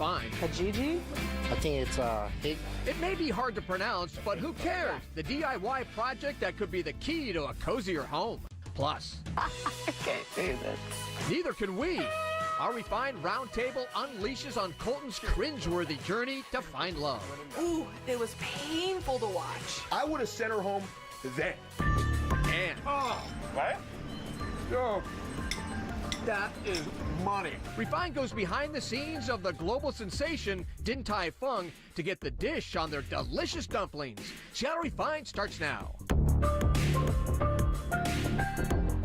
find? Hygge? I think it's Hygge. It may be hard to pronounce, but who cares? The DIY project that could be the key to a cozier home. Plus, I can't do this. neither can we. Our refined Roundtable unleashes on Colton's cringeworthy journey to find love. Ooh, it was painful to watch. I would have sent her home then. And Right? Oh, that is money. Refined goes behind the scenes of the global sensation Din Tai Fung to get the dish on their delicious dumplings. Seattle Refined starts now.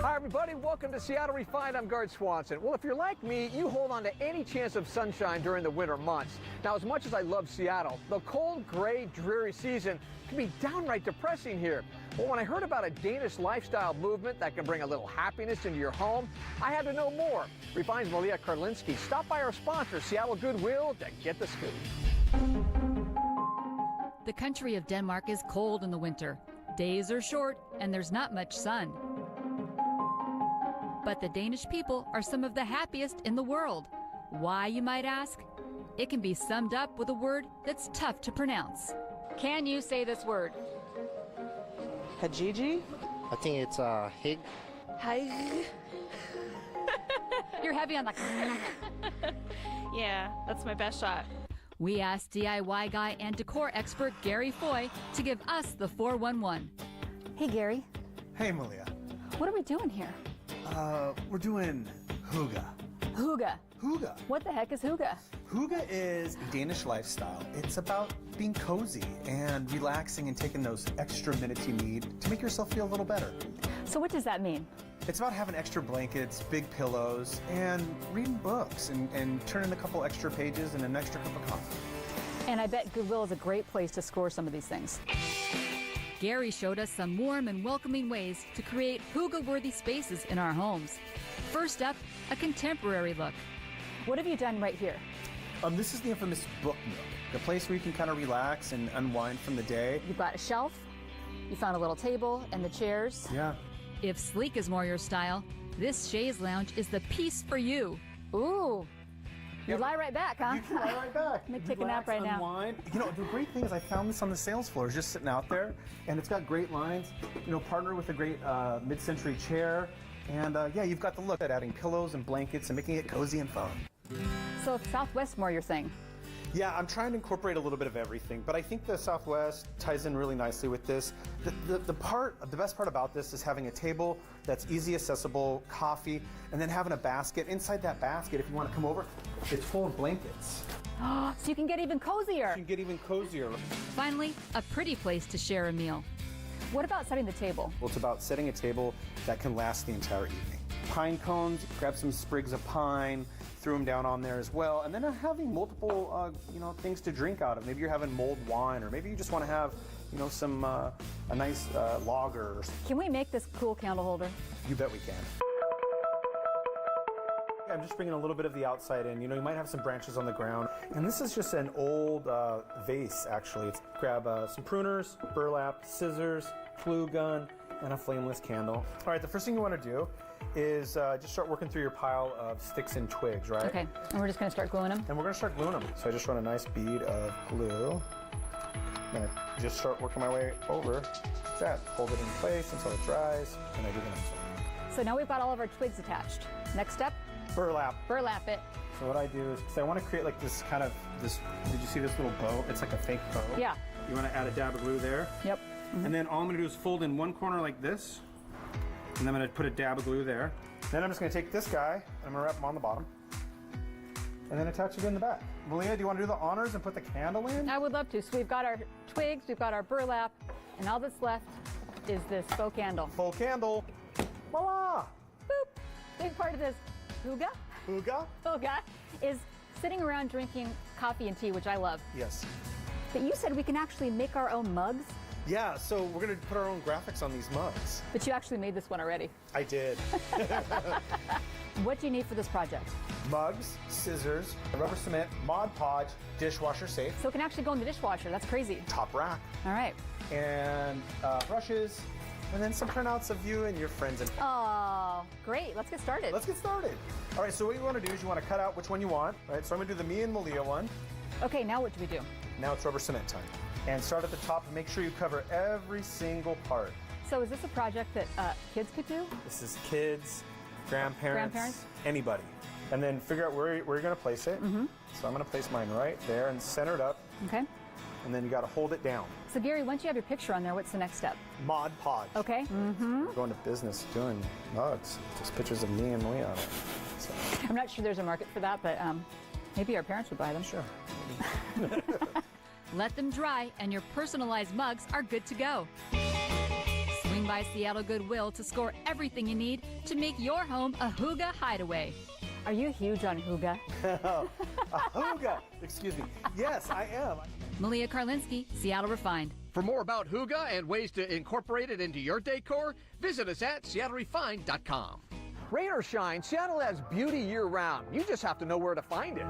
Hi, everybody. Welcome to Seattle Refined. I'm Gard Swanson. Well, if you're like me, you hold on to any chance of sunshine during the winter months. Now, as much as I love Seattle, the cold, gray, dreary season can be downright depressing here. Well, when I heard about a Danish lifestyle movement that can bring a little happiness into your home, I had to know more. Refined's Malia Karlinski stopped by our sponsor, Seattle Goodwill, to get the scoop. The country of Denmark is cold in the winter. Days are short, and there's not much sun. But the Danish people are some of the happiest in the world. Why, you might ask? It can be summed up with a word that's tough to pronounce. Can you say this word? Hygge? I think it's Hygge. Hygge? You're heavy on the... Yeah, that's my best shot. We asked DIY guy and decor expert Gary Foy to give us the 411. Hey, Gary. Hey, Malia. What are we doing here? We're doing Hygge. Hygge. Hygge. What the heck is Hygge? Hygge is a Danish lifestyle. It's about being cozy and relaxing and taking those extra minutes you need to make yourself feel a little better. So what does that mean? It's about having extra blankets, big pillows, and reading books and turning a couple extra pages and an extra cup of coffee. And I bet Goodwill is a great place to score some of these things. Gary showed us some warm and welcoming ways to create Hygge-worthy spaces in our homes. First up, a contemporary look. What have you done right here? This is the infamous book nook, the place where you can kind of relax and unwind from the day. You've got a shelf, you found a little table and the chairs. Yeah. If sleek is more your style, this chaise lounge is the piece for you. Ooh. You lie right back, huh? You can lie right back. Let me take a nap right now. Unwind. You know, the great thing is I found this on the sales floor, just sitting out there, and it's got great lines. You know, partner with a great mid-century chair, and yeah, you've got the look at adding pillows and blankets and making it cozy and fun. So Southwest more your thing. Yeah, I'm trying to incorporate a little bit of everything, but I think the Southwest ties in really nicely with this. The best part about this is having a table that's easy accessible, coffee, and then having a basket. Inside that basket, if you want to come over, it's full of blankets. So you can get even cozier. You can get even cozier. Finally, a pretty place to share a meal. What about setting the table? Well, it's about setting a table that can last the entire evening. Pine cones, grab some sprigs of pine, threw them down on there as well, and then having multiple, things to drink out of. Maybe you're having mulled wine, or maybe you just want to have, some a nice lager. Can we make this cool candle holder? You bet we can. I'm just bringing a little bit of the outside in. You know, you might have some branches on the ground, and this is just an old vase, actually. Grab some pruners, burlap, scissors, glue gun, and a flameless candle. All right, the first thing you want to do is just start working through your pile of sticks and twigs, right? Okay, and we're just going to start gluing them? And we're going to start gluing them. So I just run a nice bead of glue. Then I just start working my way over that. Hold it in place until it dries, and I do the next one. So now we've got all of our twigs attached. Next step? Burlap. Burlap it. So what I do is, because I want to create like this kind of, did you see this little bow? It's like a fake bow. Yeah. You want to add a dab of glue there. Yep. And then all I'm going to do is fold in one corner like this, and then I'm going to put a dab of glue there. Then I'm just going to take this guy, and I'm going to wrap him on the bottom, and then attach it in the back. Malia, do you want to do the honors and put the candle in? I would love to. So we've got our twigs, we've got our burlap, and all that's left is this faux candle. Faux candle. Voila! Boop! Big part of this Hygge? Hygge is sitting around drinking coffee and tea, which I love. Yes. But you said we can actually make our own mugs? Yeah, so we're going to put our own graphics on these mugs. But you actually made this one already. I did. What do you need for this project? Mugs, scissors, rubber cement, Mod Podge, dishwasher safe. So it can actually go in the dishwasher. That's crazy. Top rack. All right. And brushes, and then some printouts of you and your friends. Oh, great. Let's get started. Let's get started. All right, so what you want to do is you want to cut out which one you want, right? So I'm going to do the me and Malia one. Okay, now what do we do? Now it's rubber cement time. And start at the top and make sure you cover every single part. So is this a project that kids could do? This is kids, grandparents, anybody. And then figure out where you're going to place it. Mm-hmm. So I'm going to place mine right there and center it up. Okay. And then you got to hold it down. So Gary, once you have your picture on there, what's the next step? Mod Podge. Okay. Mm-hmm. We're going to business doing mugs. Just pictures of me and Malia on it. So. I'm not sure there's a market for that, but maybe our parents would buy them. Sure. Let them dry, and your personalized mugs are good to go. Swing by Seattle Goodwill to score everything you need to make your home a Hygge Hideaway. Are you huge on Hygge? Hygge! Excuse me. Yes, I am. Malia Karlinski, Seattle Refined. For more about Hygge and ways to incorporate it into your decor, visit us at SeattleRefined.com. Rain or shine, Seattle has beauty year-round. You just have to know where to find it.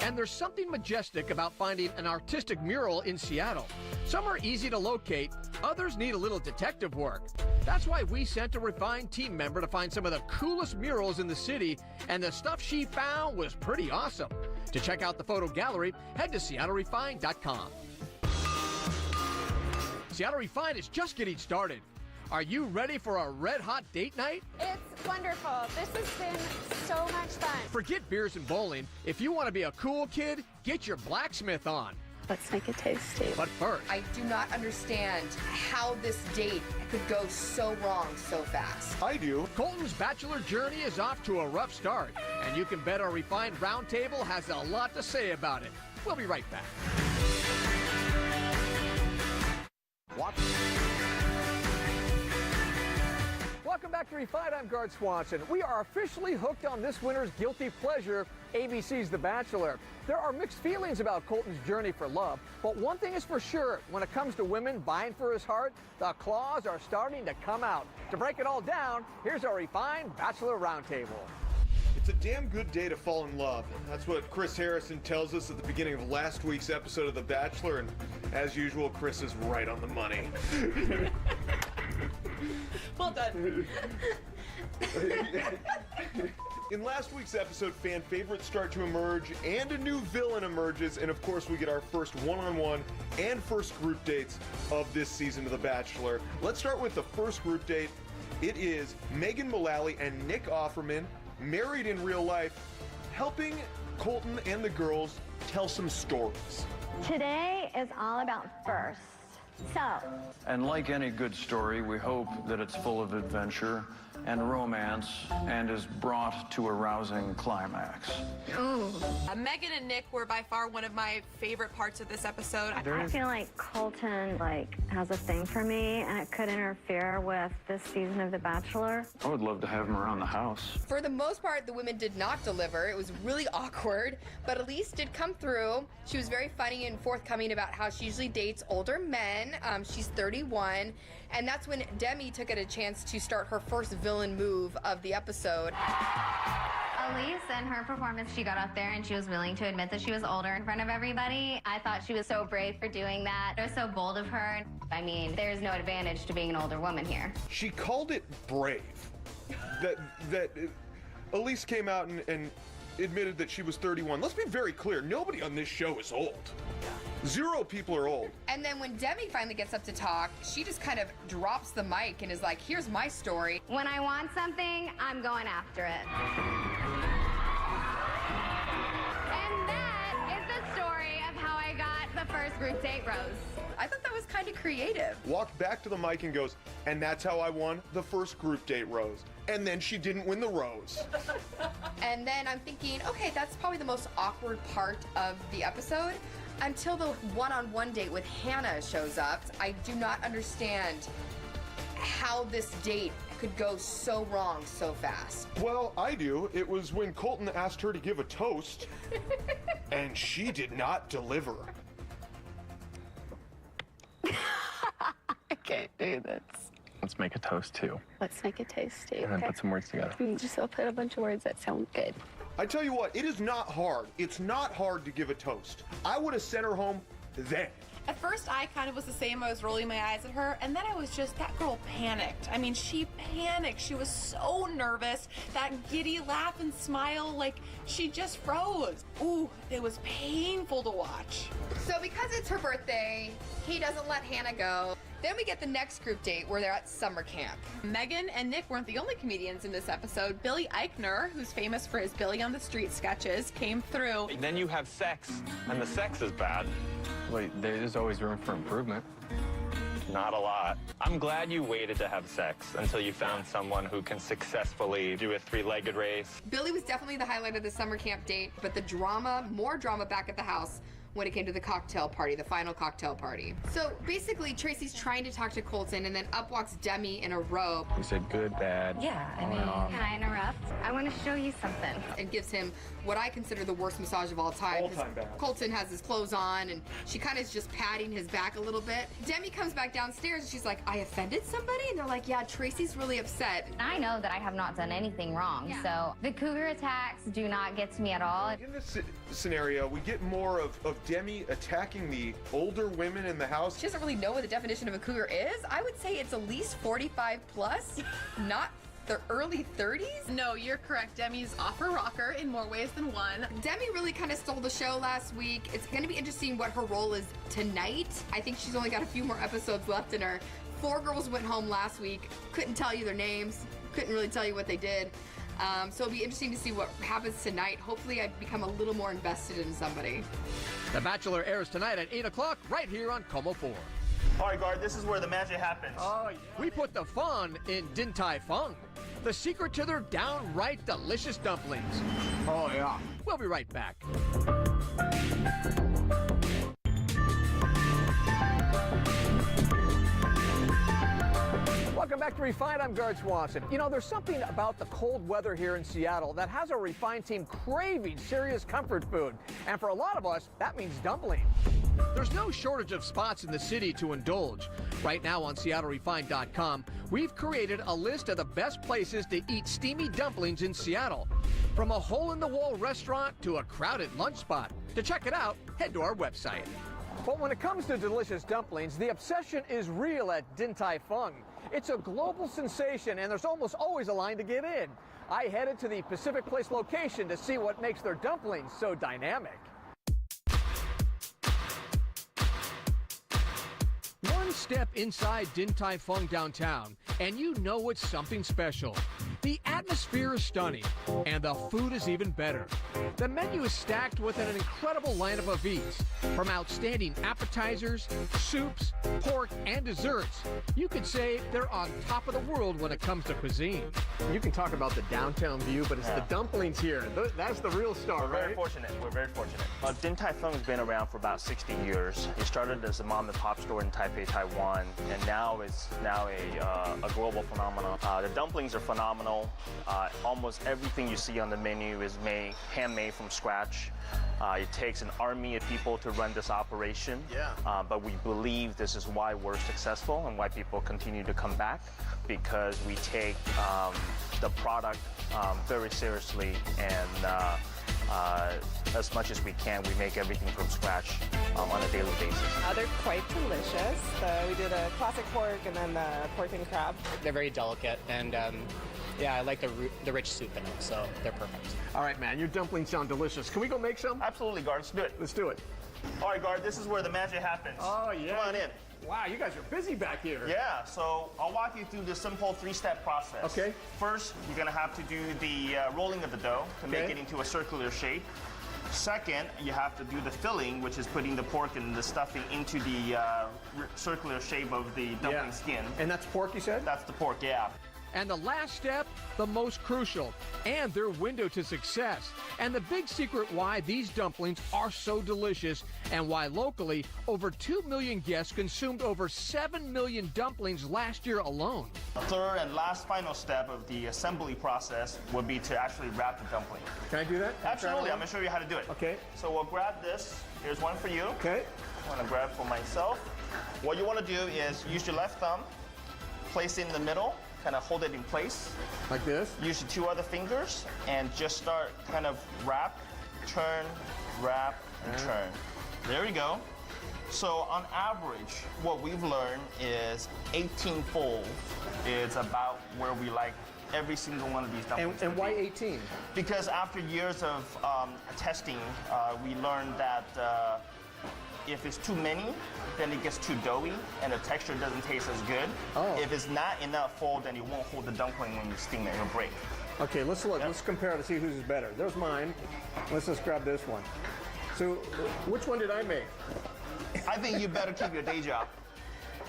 And there's something majestic about finding an artistic mural in Seattle. Some are easy to locate, others need a little detective work. That's why we sent a Refined team member to find some of the coolest murals in the city, and the stuff she found was pretty awesome. To check out the photo gallery, head to SeattleRefined.com. Seattle Refined is just getting started. Are you ready for a red-hot date night? It's wonderful. This has been so much fun. Forget beers and bowling. If you want to be a cool kid, get your blacksmith on. Let's make it tasty. But first, I do not understand how this date could go so wrong so fast. I do. Colton's Bachelor journey is off to a rough start, and you can bet our Refined Roundtable has a lot to say about it. We'll be right back. What? Welcome back to Refined. I'm Gard Swanson. We are officially hooked on this winter's guilty pleasure, ABC's The Bachelor. There are mixed feelings about Colton's journey for love, but one thing is for sure, when it comes to women vying for his heart, the claws are starting to come out. To break it all down, here's our Refined Bachelor Roundtable. It's a damn good day to fall in love. That's what Chris Harrison tells us at the beginning of last week's episode of The Bachelor, and as usual, Chris is right on the money. Well done. In last week's episode, fan favorites start to emerge, and a new villain emerges, and of course we get our first one-on-one and first group dates of this season of The Bachelor. Let's start with the first group date. It is Megan Mullally and Nick Offerman, married in real life, helping Colton and the girls tell some stories. Today is all about firsts. So, And like any good story, we hope that it's full of adventure and romance and is brought to a rousing climax. Megan and Nick were by far one of my favorite parts of this episode. I feel like Colton has a thing for me, and it could interfere with this season of The Bachelor. I would love to have him around the house. For the most part, the women did not deliver. It was really awkward, but Elise did come through. She was very funny and forthcoming about how she usually dates older men. She's 31, and that's when Demi took it a chance to start her first villain move of the episode. Elise, in her performance, she got up there and she was willing to admit that she was older in front of everybody. I thought she was so brave for doing that. It was so bold of her. I mean, there's no advantage to being an older woman here. She called it brave. That Elise came out and admitted that she was 31. Let's be very clear, nobody on this show is old. Zero people are old. And then when Demi finally gets up to talk, she just kind of drops the mic and is like, here's my story. When I want something, I'm going after it. And that is the story of how I got the first group date rose. I thought that was kind of creative. Walked back to the mic and goes, and that's how I won the first group date rose. And then she didn't win the rose. And then I'm thinking, okay, that's probably the most awkward part of the episode. Until the one-on-one date with Hannah shows up. I do not understand how this date could go so wrong so fast. Well, I do. It was when Colton asked her to give a toast, and she did not deliver. I can't do this. Let's make a toast too. Let's make it tasty. And then put some words together. I'll put a bunch of words that sound good. I tell you what, it is not hard. It's not hard to give a toast. I would have sent her home then. At first, I kind of was the same. I was rolling my eyes at her, and then I was just, that girl panicked. I mean, she panicked. She was so nervous. That giddy laugh and smile, like she just froze. Ooh, it was painful to watch. So because it's her birthday, he doesn't let Hannah go. Then we get the next group date where they're at summer camp. Megan and Nick weren't the only comedians in this episode. Billy Eichner, who's famous for his Billy on the Street sketches, came through. Then you have sex, and the sex is bad. Wait, there's always room for improvement. Not a lot. I'm glad you waited to have sex until you found someone who can successfully do a three-legged race. Billy was definitely the highlight of the summer camp date, but the drama, more drama back at the house when it came to the cocktail party, the final cocktail party. So basically, Tracy's trying to talk to Colton, and then up walks Demi in a robe. You said good, bad. Yeah, I mean, can I interrupt? I want to show you something. And gives him what I consider the worst massage of all time. All-time bad. Colton has his clothes on, and she kind of is just patting his back a little bit. Demi comes back downstairs, and she's like, I offended somebody? And they're like, yeah, Tracy's really upset. I know that I have not done anything wrong, so the cougar attacks do not get to me at all. In this scenario, we get more of Demi attacking the older women in the house. She doesn't really know what the definition of a cougar is. I would say it's at least 45 plus, not the early 30s. No, you're correct. Demi's off her rocker in more ways than one. Demi really kind of stole the show last week. It's going to be interesting what her role is tonight. I think she's only got a few more episodes left in her. 4 girls went home last week. Couldn't tell you their names. Couldn't really tell you what they did. So it'll be interesting to see what happens tonight. Hopefully I become a little more invested in somebody. The Bachelor airs tonight at 8 o'clock right here on Como 4. All right, guard, this is where the magic happens. Oh, yeah. We put the fun in Din Tai Fung, the secret to their downright delicious dumplings. Oh, yeah. We'll be right back. Welcome back to Refined. I'm Guard Swanson. You know, there's something about the cold weather here in Seattle that has our Refined team craving serious comfort food. And for a lot of us, that means dumplings. There's no shortage of spots in the city to indulge. Right now on SeattleRefined.com, we've created a list of the best places to eat steamy dumplings in Seattle. From a hole-in-the-wall restaurant to a crowded lunch spot. To check it out, head to our website. But when it comes to delicious dumplings, the obsession is real at Din Tai Fung. It's a global sensation, and there's almost always a line to get in. I headed to the Pacific Place location to see what makes their dumplings so dynamic. One step inside Din Tai Fung downtown, and you know it's something special. The atmosphere is stunning, and the food is even better. The menu is stacked with an incredible lineup of eats, from outstanding appetizers, soups, pork, and desserts. You could say they're on top of the world when it comes to cuisine. You can talk about the downtown view, but it's the dumplings here. That's the real star, right? We're very fortunate. We're very fortunate. Din Tai Fung has been around for about 60 years. It started as a mom and pop store in Taipei, Taiwan, and now it's a global phenomenon. The dumplings are phenomenal. Almost everything you see on the menu is handmade from scratch. It takes an army of people to run this operation. Yeah. But we believe this is why we're successful and why people continue to come back, because we take the product very seriously, and as much as we can, we make everything from scratch on a daily basis. They're quite delicious. We did a classic pork and then the pork and crab. They're very delicate, and yeah, I like the rich soup in them, so they're perfect. All right, man, your dumplings sound delicious. Can we go make some? Absolutely, guard. Let's do it. Let's do it. All right, guard, this is where the magic happens. Oh, yeah. Come on in. Wow, you guys are busy back here. Yeah, so I'll walk you through the simple 3-step process. Okay. First, you're gonna have to do the rolling of the dough to make it into a circular shape. Second, you have to do the filling, which is putting the pork and the stuffing into the circular shape of the dumpling skin. And that's pork, you said? That's the pork, yeah. And the last step, the most crucial, and their window to success. And the big secret why these dumplings are so delicious, and why locally, over 2 million guests consumed over 7 million dumplings last year alone. The third and last final step of the assembly process would be to actually wrap the dumpling. Can I do that? Absolutely, I'm gonna show you how to do it. Okay. So we'll grab this. Here's one for you. Okay. I'm gonna grab for myself. What you wanna do is use your left thumb, place it in the middle, kind of hold it in place. Like this? Use your 2 other fingers and just start kind of wrap, turn, and turn. There we go. So on average, what we've learned is 18 fold is about where we like every single one of these dumplings. And why 18? Because after years of testing, we learned that if it's too many, then it gets too doughy and the texture doesn't taste as good. Oh. If it's not enough fold, then it won't hold the dumpling when you steam it, it'll break. Okay, let's look. Let's compare to see whose is better. There's mine. Let's just grab this one. So, which one did I make? I think you better keep your day job.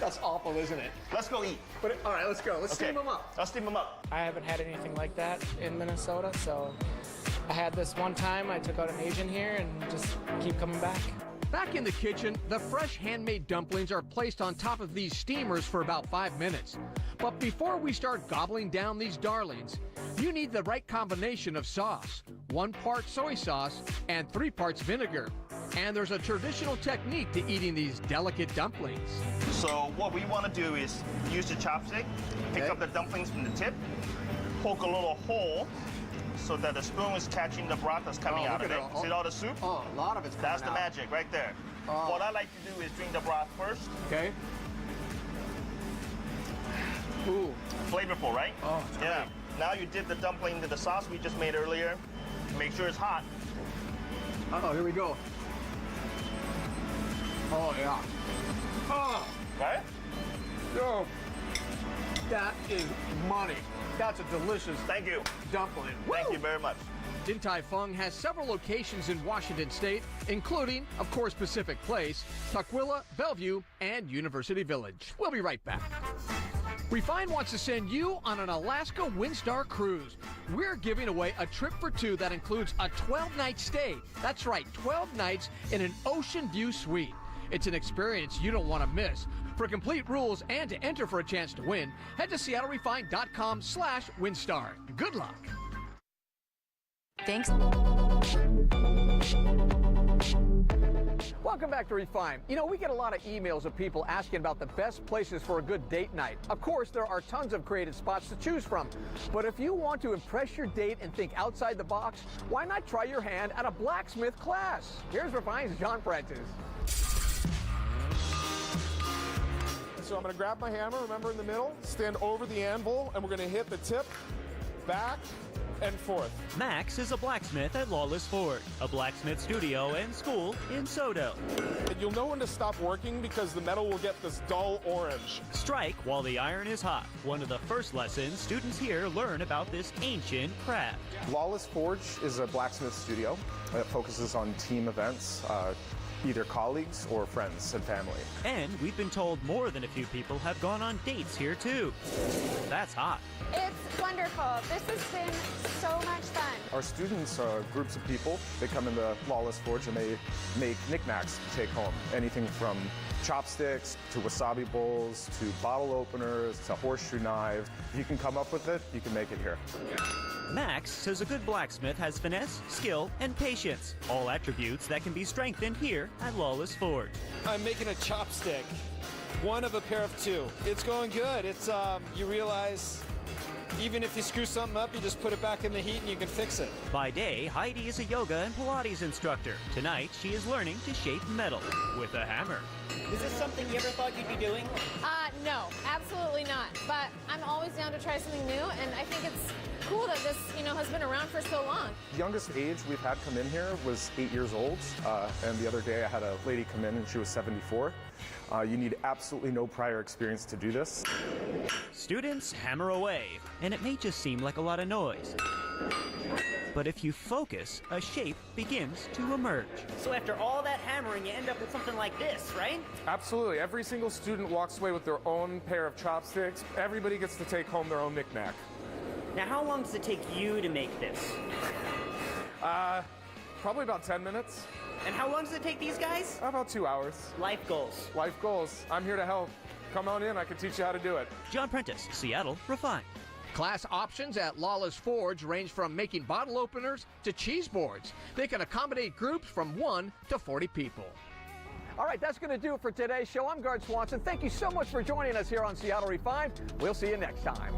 That's awful, isn't it? Let's go eat. But all right, let's go. Let's steam them up. Let's steam them up. I haven't had anything like that in Minnesota, so I had this one time. I took out an Asian here and just keep coming back. Back in the kitchen, the fresh handmade dumplings are placed on top of these steamers for about 5 minutes. But before we start gobbling down these darlings, you need the right combination of sauce. 1 part soy sauce and 3 parts vinegar. And there's a traditional technique to eating these delicate dumplings. So what we want to do is use the chopstick, pick up the dumplings from the tip, poke a little hole so that the spoon is catching the broth that's coming out of it. See all the soup? Oh, a lot of it's coming That's the out. magic right there. What I like to do is drink the broth first. Okay. Ooh. Flavorful, right? Oh, it's yeah. Now you dip the dumpling into the sauce we just made earlier. Make sure it's hot. Uh-oh, here we go. Oh, yeah. Oh. Right? Yo. That is money. That's a delicious dumpling. Thank you very much. Din Tai Fung has several locations in Washington State, including, of course, Pacific Place, Tukwila, Bellevue, and University Village. We'll be right back. Refine wants to send you on an Alaska Windstar cruise. We're giving away a trip for 2 that includes a 12-night stay. That's right, 12 nights in an ocean view suite. It's an experience you don't want to miss. For complete rules and to enter for a chance to win, head to seattlerefine.com/Windstar. Good luck. Thanks. Welcome back to Refine. You know, we get a lot of emails of people asking about the best places for a good date night. Of course, there are tons of creative spots to choose from. But if you want to impress your date and think outside the box, why not try your hand at a blacksmith class? Here's Refine's John Prentice. So I'm going to grab my hammer, remember in the middle, stand over the anvil, and we're going to hit the tip, back, and forth. Max is a blacksmith at Lawless Ford, a blacksmith studio and school in Sodo. And you'll know when to stop working because the metal will get this dull orange. Strike while the iron is hot. One of the first lessons students here learn about this ancient craft. Lawless Forge is a blacksmith studio that focuses on team events, either colleagues or friends and family. And we've been told more than a few people have gone on dates here too. That's hot. It's wonderful. This has been so much fun. Our students are groups of people. They come into Lawless Forge and they make knickknacks to take home. Anything from chopsticks to wasabi bowls to bottle openers to horseshoe knives. If you can come up with it, you can make it here. Max says a good blacksmith has finesse, skill, and patience. All attributes that can be strengthened here at Lawless Forge. I'm making a chopstick. One of a pair of 2. It's going good. It's, you realize even if you screw something up, you just put it back in the heat and you can fix it. By day, Heidi is a yoga and Pilates instructor. Tonight, she is learning to shape metal with a hammer. Is this something you ever thought you'd be doing? No, absolutely not. But I'm always down to try something new, and I think it's cool that this, has been around for so long. The youngest age we've had come in here was 8 years old, and the other day I had a lady come in and she was 74. You need absolutely no prior experience to do this. Students hammer away, and it may just seem like a lot of noise. But if you focus, a shape begins to emerge. So after all that hammering, you end up with something like this, right? Absolutely. Every single student walks away with their own pair of chopsticks. Everybody gets to take home their own knickknack. Now, how long does it take you to make this? Probably about 10 minutes. And how long does it take these guys? About 2 hours. Life goals. Life goals. I'm here to help. Come on in, I can teach you how to do it. John Prentice, Seattle Refined. Class options at Lawless Forge range from making bottle openers to cheese boards. They can accommodate groups from 1 to 40 people. All right, that's going to do it for today's show. I'm Gard Swanson. Thank you so much for joining us here on Seattle Refined. We'll see you next time.